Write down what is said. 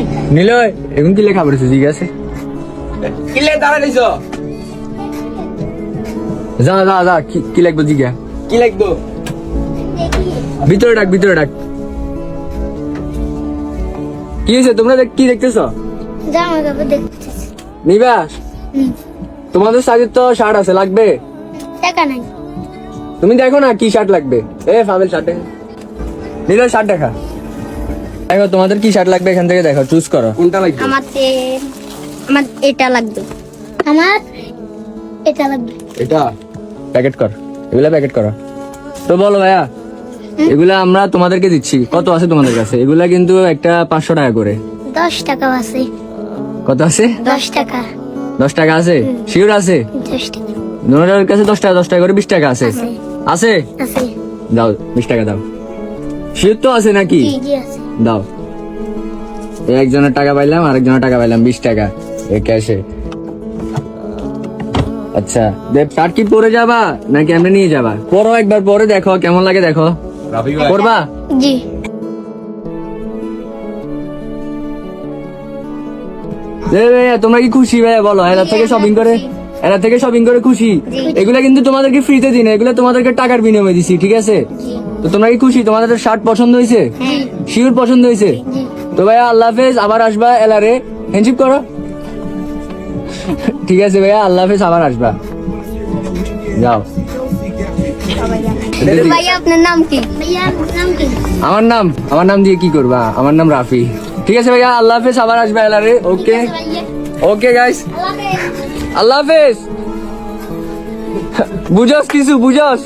তুই নিলয় এখন কি লেখা পড়েছে ঠিক আছে কিলে দাঁড়া দিছ যা যা যা কি লাগবে জিজ্ঞা কি লাগবো ভিতরে ডাক কি হয়েছে তোমরা কি দেখতেছো জামা কাপড় দেখতেছি। নিবা হুম, তোমাদের সাইজের তো শার্ট আছে লাগবে টাকা নাই। তুমি দেখো না কি শার্ট লাগবে ফামেল শার্ট নিলয় শার্ট দেখা দেখো তোমাদের কি শার্ট লাগবে এখান থেকে দেখো চুজ করো কোনটা লাগবে আমার এটা লাগবে। আমার এটা লাগবে। এটা প্যাকেট কর এগুলা প্যাকেট করো তো বলো ভাইয়া এগুলা আমরা তোমাদেরকে দিচ্ছি কত আছে তোমাদের কাছে এগুলা কিন্তু একটা 500 টাকা করে 10 টাকা আছে। কত আছে 10 টাকা। 10 টাকা আছে শিওর আছে 10 টাকা তোমাদের কাছে 10 টাকা করে 20 টাকা আছে আছে। আছে আছে। দাও 20 টাকা দাও শিওর তো আছে নাকি জি আছে। দাও একজনের টাকা পাইলাম আরেকজনের টাকা পাইলাম 20 টাকা এই ক্যাশে আচ্ছা দেব শার্ট কি পরে যাবা নাকি আমরা নিয়ে যাবা পরো একবার পরে দেখো কেমন লাগে দেখো রাফি ভাই পরবা জি। ভাইয়া তোমরা কি খুশি ভাইয়া বলো এরা থেকে শপিং করে খুশি এগুলা কিন্তু তোমাদেরকে ফ্রিতে দিন এগুলা তোমাদেরকে টাকার বিনিময়ে দিছি ঠিক আছে তো তোমরা কি খুশি তোমাদের শার্ট পছন্দ হয়েছে হ্যাঁ। শিওর পছন্দ হয়েছে জি। তো ভাইয়া আল্লাহ হাফেজ আবার আসবা এলারে হ্যান্ডশিপ করো ঠিক আছে ভাইয়া আল্লাহ হাফেজ আবার আসবা যাও ভাইয়া আপনার নাম কি? ভাইয়া আপনার নাম কি? আমার নাম দিয়ে কি করবা আমার নাম রাফি ঠিক আছে ভাইয়া আল্লাহ হাফেজ আবার আসবা এলারে ওকে ওকে গাইস আল্লাহ হাফেজ বুঝস কিছু বুঝস